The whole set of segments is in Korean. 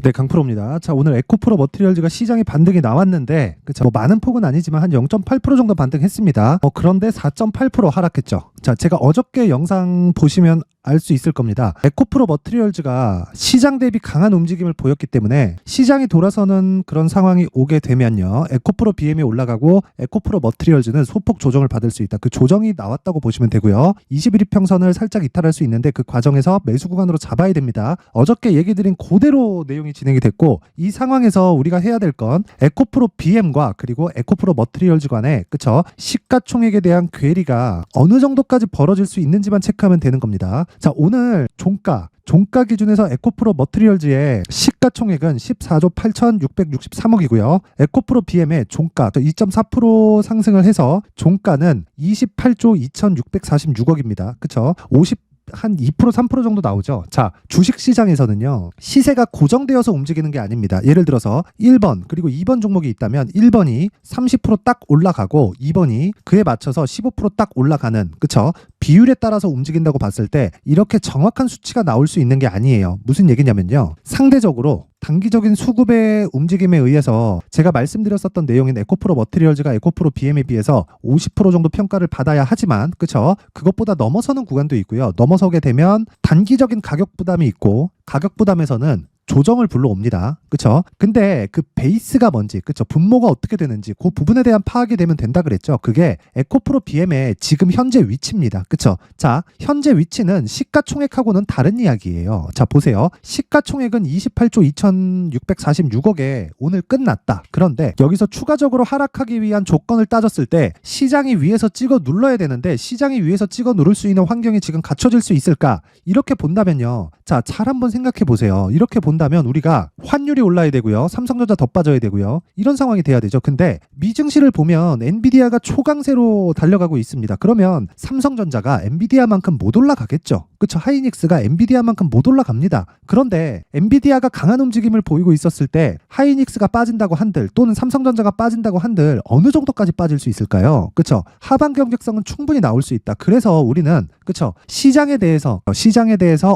네, 강프로입니다. 자, 오늘 에코프로 머티리얼즈가 시장에 반등이 나왔는데, 그쵸? 뭐 많은 폭은 아니지만 한 0.8% 정도 반등했습니다. 그런데 4.8% 하락했죠. 자, 제가 어저께 영상 보시면 알 수 있을 겁니다. 에코프로 머티리얼즈가 시장 대비 강한 움직임을 보였기 때문에 시장이 돌아서는 그런 상황이 오게 되면요, 에코프로 BM이 올라가고 에코프로 머티리얼즈는 소폭 조정을 받을 수 있다. 그 조정이 나왔다고 보시면 되고요. 21일평선을 살짝 이탈할 수 있는데 그 과정에서 매수 구간으로 잡아야 됩니다. 어저께 얘기 드린 그대로 내용이 진행이 됐고, 이 상황에서 우리가 해야 될 건 에코프로 BM과 그리고 에코프로 머티리얼즈 간에, 그쵸, 시가총액에 대한 괴리가 어느 정도까지 벌어질 수 있는지만 체크하면 되는 겁니다. 자, 오늘 종가 기준에서 에코프로 머티리얼즈의 시가총액은 14조 8,663억이고요. 에코프로 BM의 종가 2.4% 상승을 해서 종가는 28조 2,646억입니다. 그쵸? 한 2%, 3% 정도 나오죠. 자, 주식시장에서는요, 시세가 고정되어서 움직이는 게 아닙니다. 예를 들어서 1번 그리고 2번 종목이 있다면 1번이 30% 딱 올라가고 2번이 그에 맞춰서 15% 딱 올라가는, 그쵸? 비율에 따라서 움직인다고 봤을 때 이렇게 정확한 수치가 나올 수 있는 게 아니에요. 무슨 얘기냐면요, 상대적으로 단기적인 수급의 움직임에 의해서 제가 말씀드렸었던 내용인 에코프로 머티리얼즈가 에코프로 BM에 비해서 50% 정도 평가를 받아야 하지만, 그쵸, 그것보다 넘어서는 구간도 있고요. 넘어서게 되면 단기적인 가격 부담이 있고, 가격 부담에서는 조정을 불러옵니다. 그쵸? 근데 그 베이스가 뭔지, 그쵸? 분모가 어떻게 되는지 그 부분에 대한 파악이 되면 된다 그랬죠. 그게 에코프로 BM의 지금 현재 위치입니다. 그쵸? 자, 현재 위치는 시가총액하고는 다른 이야기예요. 자, 보세요. 시가총액은 28조 2,646억에 오늘 끝났다. 그런데 여기서 추가적으로 하락하기 위한 조건을 따졌을 때 시장이 위에서 찍어 눌러야 되는데 시장이 위에서 찍어 누를 수 있는 환경이 지금 갖춰질 수 있을까? 이렇게 본다면요. 자, 잘 한번 생각해 보세요. 이렇게 본다면 우리가 환율이 올라야 되고요. 삼성전자 더 빠져야 되고요. 이런 상황이 돼야 되죠. 근데 미증시를 보면 엔비디아가 초강세로 달려가고 있습니다. 그러면 삼성전자가 엔비디아만큼 못 올라가겠죠. 그쵸? 하이닉스가 엔비디아만큼 못 올라갑니다. 그런데 엔비디아가 강한 움직임을 보이고 있었을 때 하이닉스가 빠진다고 한들 또는 삼성전자가 빠진다고 한들 어느 정도까지 빠질 수 있을까요? 그쵸? 하반 경직성은 충분히 나올 수 있다. 그래서 우리는, 그쵸, 시장에 대해서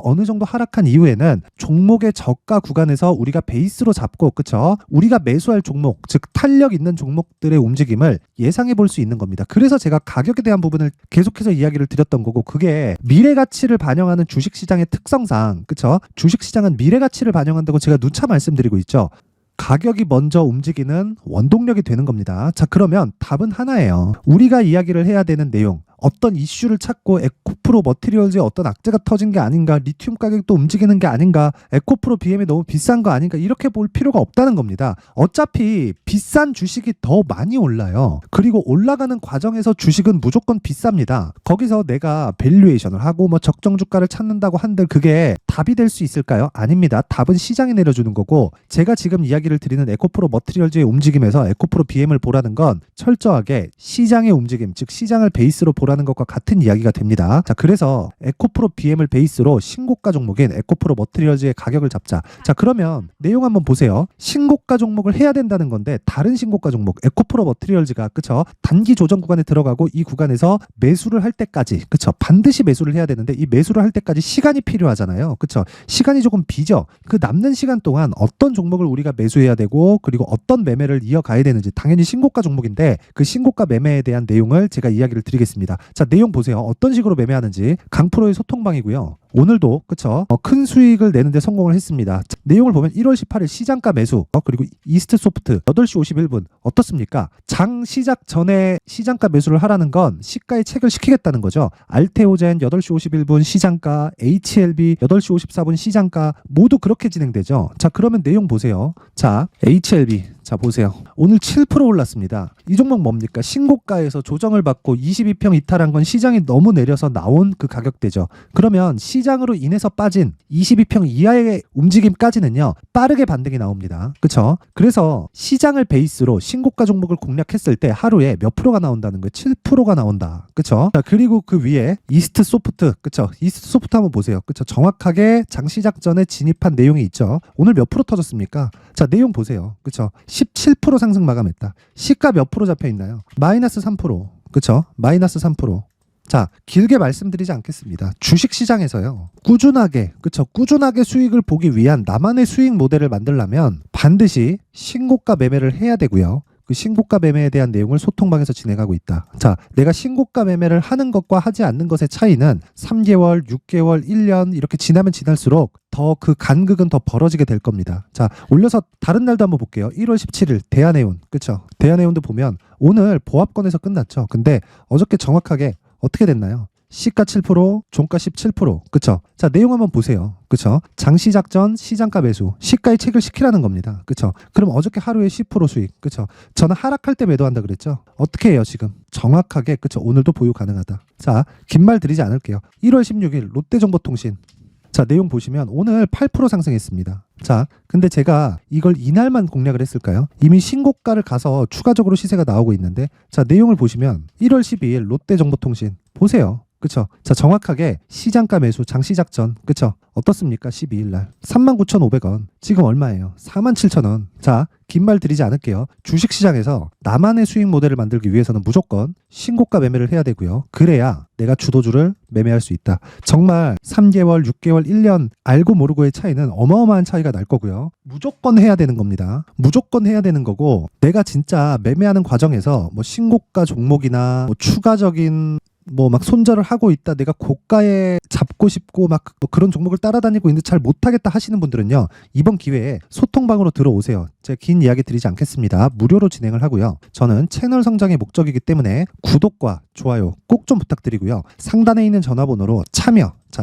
어느 정도 하락한 이후에는 종목의 저가 구간에서 우리가 베이스로 잡고, 그쵸, 우리가 매수할 종목, 즉 탄력 있는 종목들의 움직임을 예상해 볼 수 있는 겁니다. 그래서 제가 가격에 대한 부분을 계속해서 이야기를 드렸던 거고, 그게 미래 가치를 반영하는 주식시장의 특성상, 그쵸, 주식시장은 미래 가치를 반영한다고 제가 누차 말씀드리고 있죠. 가격이 먼저 움직이는 원동력이 되는 겁니다. 자, 그러면 답은 하나예요. 우리가 이야기를 해야 되는 내용, 어떤 이슈를 찾고 에코프로 머티리얼즈에 어떤 악재가 터진 게 아닌가, 리튬 가격도 움직이는 게 아닌가, 에코프로 BM이 너무 비싼 거 아닌가, 이렇게 볼 필요가 없다는 겁니다. 어차피 비싼 주식이 더 많이 올라요. 그리고 올라가는 과정에서 주식은 무조건 비쌉니다. 거기서 내가 밸류에이션을 하고 뭐 적정 주가를 찾는다고 한들 그게 답이 될 수 있을까요? 아닙니다. 답은 시장이 내려주는 거고, 제가 지금 이야기를 드리는 에코프로 머티리얼즈의 움직임에서 에코프로 BM을 보라는 건 철저하게 시장의 움직임, 즉 시장을 베이스로 보라는 것과 같은 이야기가 됩니다. 자, 그래서 에코프로 BM을 베이스로 신고가 종목인 에코프로 머티리얼즈의 가격을 잡자. 자, 그러면 내용 한번 보세요. 신고가 종목을 해야 된다는 건데 다른 신고가 종목 에코프로 머티리얼즈가, 그쵸, 단기 조정 구간에 들어가고 이 구간에서 매수를 할 때까지, 그쵸, 반드시 매수를 해야 되는데 이 매수를 할 때까지 시간이 필요하잖아요. 그쵸, 시간이 조금 비죠. 그 남는 시간 동안 어떤 종목을 우리가 매수해야 되고 그리고 어떤 매매를 이어가야 되는지, 당연히 신고가 종목인데 그 신고가 매매에 대한 내용을 제가 이야기를 드리겠습니다. 자, 내용 보세요. 어떤 식으로 매매하는지. 강프로의 소통방이고요. 오늘도, 그쵸, 큰 수익을 내는데 성공을 했습니다. 자, 내용을 보면 1월 18일 시장가 매수, 그리고 이스트소프트 8시 51분 어떻습니까? 장 시작 전에 시장가 매수를 하라는 건 시가에 책을 시키겠다는 거죠. 알테오젠 8시 51분 시장가, HLB 8시 54분 시장가, 모두 그렇게 진행되죠. 자, 그러면 내용 보세요. 자, HLB, 자, 보세요. 오늘 7% 올랐습니다. 이 종목 뭡니까? 신고가에서 조정을 받고 22평 이탈한 건 시장이 너무 내려서 나온 그 가격대죠. 그러면 시장으로 인해서 빠진 22평 이하의 움직임까지는요, 빠르게 반등이 나옵니다. 그쵸? 그래서 시장을 베이스로 신고가 종목을 공략했을 때 하루에 몇 프로가 나온다는 거예요? 7%가 나온다. 그쵸? 자, 그리고 그 위에 이스트 소프트, 그쵸? 이스트 소프트 한번 보세요. 그쵸? 정확하게 장 시작 전에 진입한 내용이 있죠. 오늘 몇 프로 터졌습니까? 자, 내용 보세요. 그쵸? 17% 상승 마감했다. 시가 몇 프로 잡혀 있나요? 마이너스 3%. 그쵸? 마이너스 3%. 자, 길게 말씀드리지 않겠습니다. 주식시장에서요. 꾸준하게 수익을 보기 위한 나만의 수익 모델을 만들려면 반드시 신고가 매매를 해야 되고요. 그 신고가 매매에 대한 내용을 소통방에서 진행하고 있다. 자, 내가 신고가 매매를 하는 것과 하지 않는 것의 차이는 3개월, 6개월, 1년 이렇게 지나면 지날수록 더 그 간극은 더 벌어지게 될 겁니다. 자, 올려서 다른 날도 한번 볼게요. 1월 17일 대한해운, 그쵸? 대한해운도 보면 오늘 보합권에서 끝났죠. 근데 어저께 정확하게 어떻게 됐나요? 시가 7%, 종가 17%. 그쵸? 자, 내용 한번 보세요. 그쵸? 장시작 전 시장가 매수. 시가에 책을 시키라는 겁니다. 그쵸? 그럼 어저께 하루에 10% 수익. 그쵸? 저는 하락할 때 매도한다 그랬죠? 어떻게 해요, 지금? 정확하게. 그쵸? 오늘도 보유 가능하다. 자, 긴 말 드리지 않을게요. 1월 16일 롯데정보통신. 자, 내용 보시면 오늘 8% 상승했습니다. 자, 근데 제가 이걸 이날만 공략을 했을까요? 이미 신고가를 가서 추가적으로 시세가 나오고 있는데, 자, 내용을 보시면 1월 12일 롯데정보통신 보세요. 그쵸? 자, 정확하게 시장가 매수 장시작 전, 그쵸? 어떻습니까? 12일 날 39,500원. 지금 얼마예요? 47,000원. 자, 긴 말 드리지 않을게요. 주식시장에서 나만의 수익 모델을 만들기 위해서는 무조건 신고가 매매를 해야 되고요. 그래야 내가 주도주를 매매할 수 있다. 정말 3개월, 6개월, 1년 알고 모르고의 차이는 어마어마한 차이가 날 거고요. 무조건 해야 되는 겁니다. 무조건 해야 되는 거고, 내가 진짜 매매하는 과정에서 뭐 신고가 종목이나 뭐 추가적인 뭐 막 손절을 하고 있다, 내가 고가에 잡고 싶고 막 뭐 그런 종목을 따라다니고 있는데 잘 못하겠다 하시는 분들은요, 이번 기회에 소통방으로 들어오세요. 제가 긴 이야기 드리지 않겠습니다. 무료로 진행을 하고요. 저는 채널 성장의 목적이기 때문에 구독과 좋아요 꼭 좀 부탁드리고요. 상단에 있는 전화번호로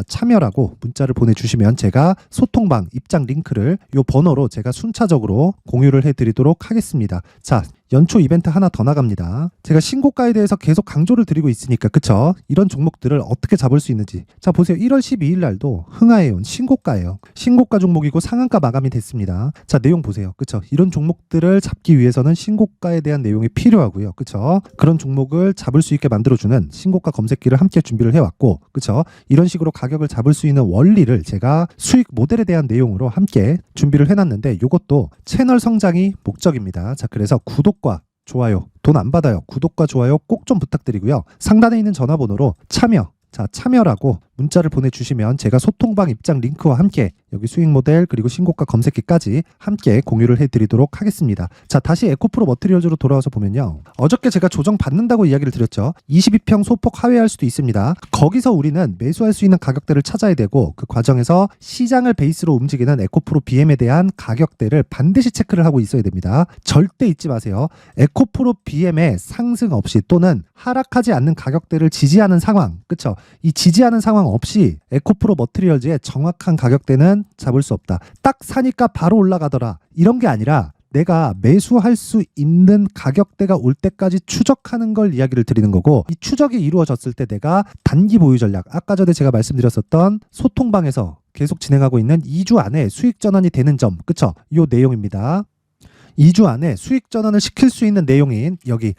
참여라고 문자를 보내주시면 제가 소통방 입장 링크를 요 번호로 제가 순차적으로 공유를 해드리도록 하겠습니다. 자, 연초 이벤트 하나 더 나갑니다. 제가 신고가에 대해서 계속 강조를 드리고 있으니까, 그쵸? 이런 종목들을 어떻게 잡을 수 있는지. 자, 보세요. 1월 12일 날도 흥하해온 신고가예요. 신고가 종목이고 상한가 마감이 됐습니다. 자, 내용 보세요. 그쵸? 이런 종목들을 잡기 위해서는 신고가에 대한 내용이 필요하고요. 그쵸? 그런 종목을 잡을 수 있게 만들어주는 신고가 검색기를 함께 준비를 해왔고, 그쵸? 이런 식으로 가격을 잡을 수 있는 원리를 제가 수익 모델에 대한 내용으로 함께 준비를 해놨는데, 이것도 채널 성장이 목적입니다. 자, 그래서 구독과 좋아요, 돈 안 받아요. 구독과 좋아요 꼭 좀 부탁드리고요. 상단에 있는 전화번호로 참여라고 문자를 보내주시면 제가 소통방 입장 링크와 함께 여기 수익 모델 그리고 신고가 검색기까지 함께 공유를 해드리도록 하겠습니다. 자, 다시 에코프로 머티리얼즈로 돌아와서 보면요. 어저께 제가 조정 받는다고 이야기를 드렸죠. 22평 소폭 하회할 수도 있습니다. 거기서 우리는 매수할 수 있는 가격대를 찾아야 되고, 그 과정에서 시장을 베이스로 움직이는 에코프로 BM에 대한 가격대를 반드시 체크를 하고 있어야 됩니다. 절대 잊지 마세요. 에코프로 BM의 상승 없이 또는 하락하지 않는 가격대를 지지하는 상황, 그쵸? 이 지지하는 상황 없이 에코프로 머티리얼즈의 정확한 가격대는 잡을 수 없다. 딱 사니까 바로 올라가더라, 이런 게 아니라 내가 매수할 수 있는 가격대가 올 때까지 추적하는 걸 이야기를 드리는 거고, 이 추적이 이루어졌을 때 내가 단기 보유 전략, 아까 전에 제가 말씀드렸었던 소통방에서 계속 진행하고 있는 2주 안에 수익 전환이 되는 점, 그쵸? 이 내용입니다. 2주 안에 수익 전환을 시킬 수 있는 내용인 여기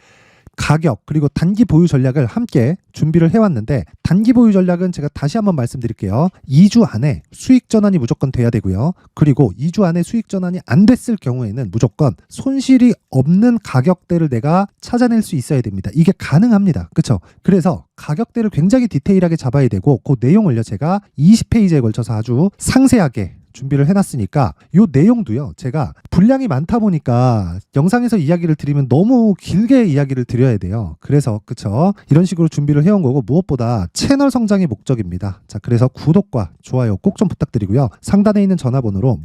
가격 그리고 단기 보유 전략을 함께 준비를 해왔는데, 단기 보유 전략은 제가 다시 한번 말씀드릴게요. 2주 안에 수익 전환이 무조건 돼야 되고요. 그리고 2주 안에 수익 전환이 안 됐을 경우에는 무조건 손실이 없는 가격대를 내가 찾아낼 수 있어야 됩니다. 이게 가능합니다. 그쵸? 그래서 가격대를 굉장히 디테일하게 잡아야 되고, 그 내용을요 제가 20페이지에 걸쳐서 아주 상세하게 준비를 해놨으니까 이 내용도요, 제가 분량이 많다 보니까 영상에서 이야기를 드리면 너무 길게 이야기를 드려야 돼요. 그래서 그쵸, 이런 식으로 준비를 해온 거고, 무엇보다 채널 성장이 목적입니다. 자, 그래서 구독과 좋아요 꼭 좀 부탁드리고요. 상단에 있는 전화번호로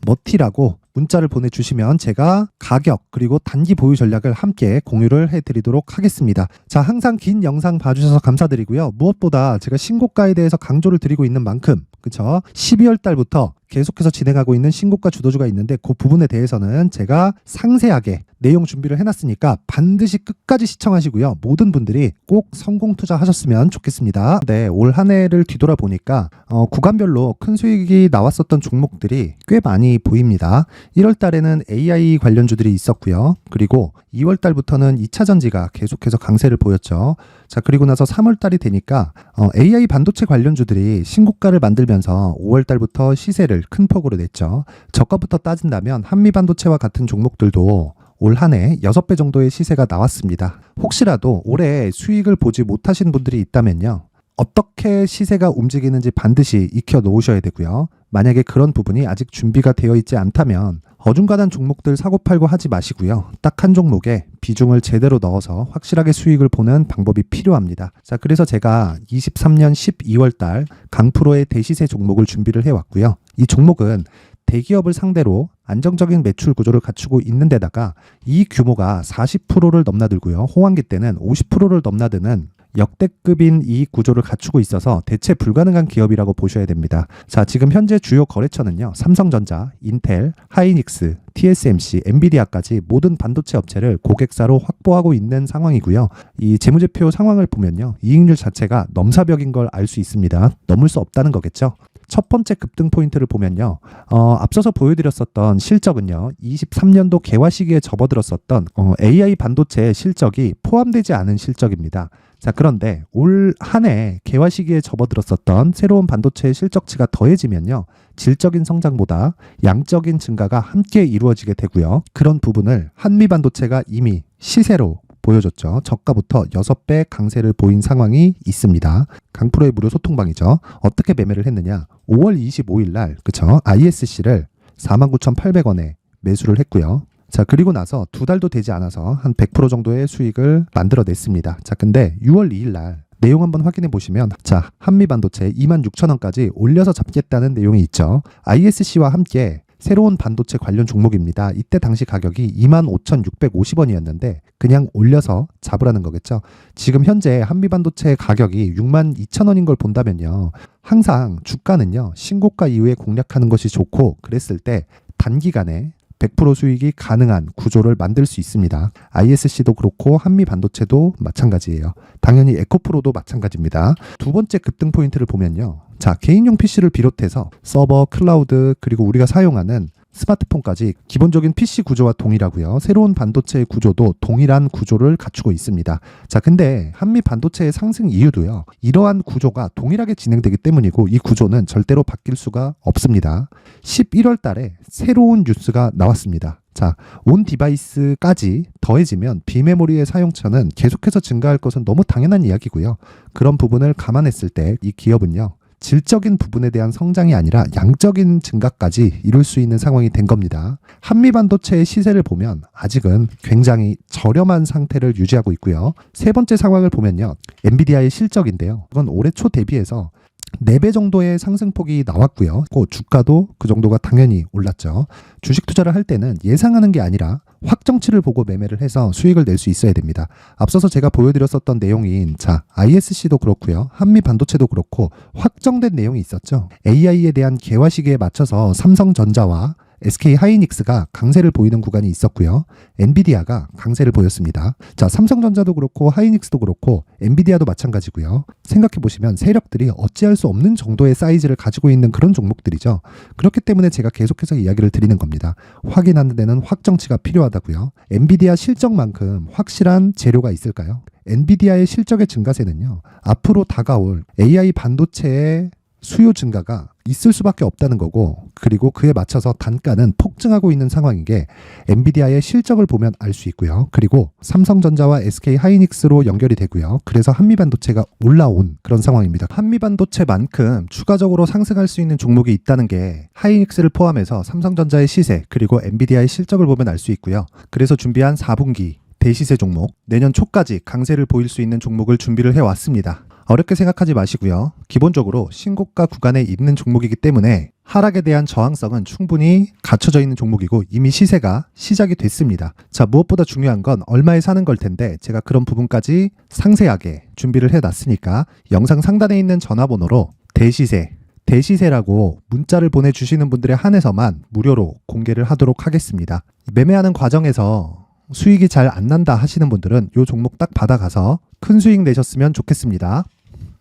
머티라고 문자를 보내주시면 제가 가격 그리고 단기 보유 전략을 함께 공유를 해드리도록 하겠습니다. 자, 항상 긴 영상 봐주셔서 감사드리고요. 무엇보다 제가 신고가에 대해서 강조를 드리고 있는 만큼, 그쵸? 12월 달부터 계속해서 진행하고 있는 신고가 주도주가 있는데, 그 부분에 대해서는 제가 상세하게 내용 준비를 해놨으니까 반드시 끝까지 시청하시고요. 모든 분들이 꼭 성공 투자하셨으면 좋겠습니다. 네, 올 한 해를 뒤돌아보니까 구간별로 큰 수익이 나왔었던 종목들이 꽤 많이 보입니다. 1월 달에는 AI 관련주들이 있었고요. 그리고 2월 달부터는 2차 전지가 계속해서 강세를 보였죠. 자, 그리고 나서 3월 달이 되니까 AI 반도체 관련주들이 신고가를 만들면서 5월 달부터 시세를 큰 폭으로 냈죠. 저가부터 따진다면 한미 반도체와 같은 종목들도 올 한 해 6배 정도의 시세가 나왔습니다. 혹시라도 올해 수익을 보지 못하신 분들이 있다면요. 어떻게 시세가 움직이는지 반드시 익혀 놓으셔야 되고요. 만약에 그런 부분이 아직 준비가 되어 있지 않다면 어중간한 종목들 사고팔고 하지 마시고요. 딱 한 종목에 비중을 제대로 넣어서 확실하게 수익을 보는 방법이 필요합니다. 자, 그래서 제가 23년 12월 달 강프로의 대시세 종목을 준비를 해왔고요. 이 종목은 대기업을 상대로 안정적인 매출 구조를 갖추고 있는 데다가 이 규모가 40%를 넘나들고요. 호황기 때는 50%를 넘나드는 역대급인 이익 구조를 갖추고 있어서 대체 불가능한 기업이라고 보셔야 됩니다. 자, 지금 현재 주요 거래처는요. 삼성전자, 인텔, 하이닉스, TSMC, 엔비디아까지 모든 반도체 업체를 고객사로 확보하고 있는 상황이고요. 이 재무제표 상황을 보면요. 이익률 자체가 넘사벽인 걸 알 수 있습니다. 넘을 수 없다는 거겠죠. 첫 번째 급등 포인트를 보면요. 앞서서 보여드렸었던 실적은요. 23년도 개화 시기에 접어들었었던 AI 반도체의 실적이 포함되지 않은 실적입니다. 자, 그런데 올 한 해 개화 시기에 접어들었었던 새로운 반도체의 실적치가 더해지면요. 질적인 성장보다 양적인 증가가 함께 이루어지게 되고요. 그런 부분을 한미반도체가 이미 시세로 보여줬죠. 저가부터 6배 강세를 보인 상황이 있습니다. 강프로의 무료 소통방이죠. 어떻게 매매를 했느냐. 5월 25일 날 그쵸? ISC를 49,800원에 매수를 했고요. 자, 그리고 나서 2달도 되지 않아서 한 100% 정도의 수익을 만들어냈습니다. 자, 근데 6월 2일 날 내용 한번 확인해 보시면 자, 한미반도체 26,000원까지 올려서 잡겠다는 내용이 있죠. ISC와 함께 새로운 반도체 관련 종목입니다. 이때 당시 가격이 25,650원이었는데 그냥 올려서 잡으라는 거겠죠. 지금 현재 한미반도체 가격이 62,000원인 걸 본다면요. 항상 주가는요. 신고가 이후에 공략하는 것이 좋고 그랬을 때 단기간에 100% 수익이 가능한 구조를 만들 수 있습니다. ISC도 그렇고 한미반도체도 마찬가지예요. 당연히 에코프로도 마찬가지입니다. 두 번째 급등 포인트를 보면요. 자, 개인용 PC를 비롯해서 서버, 클라우드, 그리고 우리가 사용하는 스마트폰까지 기본적인 PC 구조와 동일하고요. 새로운 반도체의 구조도 동일한 구조를 갖추고 있습니다. 자, 근데 한미 반도체의 상승 이유도요. 이러한 구조가 동일하게 진행되기 때문이고 이 구조는 절대로 바뀔 수가 없습니다. 11월 달에 새로운 뉴스가 나왔습니다. 자, 온 디바이스까지 더해지면 비메모리의 사용처는 계속해서 증가할 것은 너무 당연한 이야기고요. 그런 부분을 감안했을 때 이 기업은요. 질적인 부분에 대한 성장이 아니라 양적인 증가까지 이룰 수 있는 상황이 된 겁니다. 한미반도체의 시세를 보면 아직은 굉장히 저렴한 상태를 유지하고 있고요. 세 번째 상황을 보면요. 엔비디아의 실적인데요. 이건 올해 초 대비해서 4배 정도의 상승폭이 나왔고요. 주가도 그 정도가 당연히 올랐죠. 주식 투자를 할 때는 예상하는 게 아니라 확정치를 보고 매매를 해서 수익을 낼 수 있어야 됩니다. 앞서서 제가 보여드렸었던 내용인 자, ISC도 그렇고요. 한미반도체도 그렇고 확정된 내용이 있었죠. AI에 대한 개화 시기에 맞춰서 삼성전자와 SK 하이닉스가 강세를 보이는 구간이 있었고요. 엔비디아가 강세를 보였습니다. 자, 삼성전자도 그렇고 하이닉스도 그렇고 엔비디아도 마찬가지고요. 생각해 보시면 세력들이 어찌할 수 없는 정도의 사이즈를 가지고 있는 그런 종목들이죠. 그렇기 때문에 제가 계속해서 이야기를 드리는 겁니다. 확인하는 데는 확정치가 필요하다고요. 엔비디아 실적만큼 확실한 재료가 있을까요? 엔비디아의 실적의 증가세는요. 앞으로 다가올 AI 반도체의 수요 증가가 있을 수밖에 없다는 거고 그리고 그에 맞춰서 단가는 폭증하고 있는 상황인 게 엔비디아의 실적을 보면 알 수 있고요. 그리고 삼성전자와 SK 하이닉스로 연결이 되고요. 그래서 한미반도체가 올라온 그런 상황입니다. 한미반도체만큼 추가적으로 상승할 수 있는 종목이 있다는 게 하이닉스를 포함해서 삼성전자의 시세 그리고 엔비디아의 실적을 보면 알 수 있고요. 그래서 준비한 4분기 대시세 종목 내년 초까지 강세를 보일 수 있는 종목을 준비를 해왔습니다. 어렵게 생각하지 마시고요. 기본적으로 신고가 구간에 있는 종목이기 때문에 하락에 대한 저항성은 충분히 갖춰져 있는 종목이고 이미 시세가 시작이 됐습니다. 자, 무엇보다 중요한 건 얼마에 사는 걸 텐데 제가 그런 부분까지 상세하게 준비를 해놨으니까 영상 상단에 있는 전화번호로 대시세라고 문자를 보내주시는 분들에 한해서만 무료로 공개를 하도록 하겠습니다. 매매하는 과정에서 수익이 잘 안 난다 하시는 분들은 이 종목 딱 받아가서 큰 수익 내셨으면 좋겠습니다.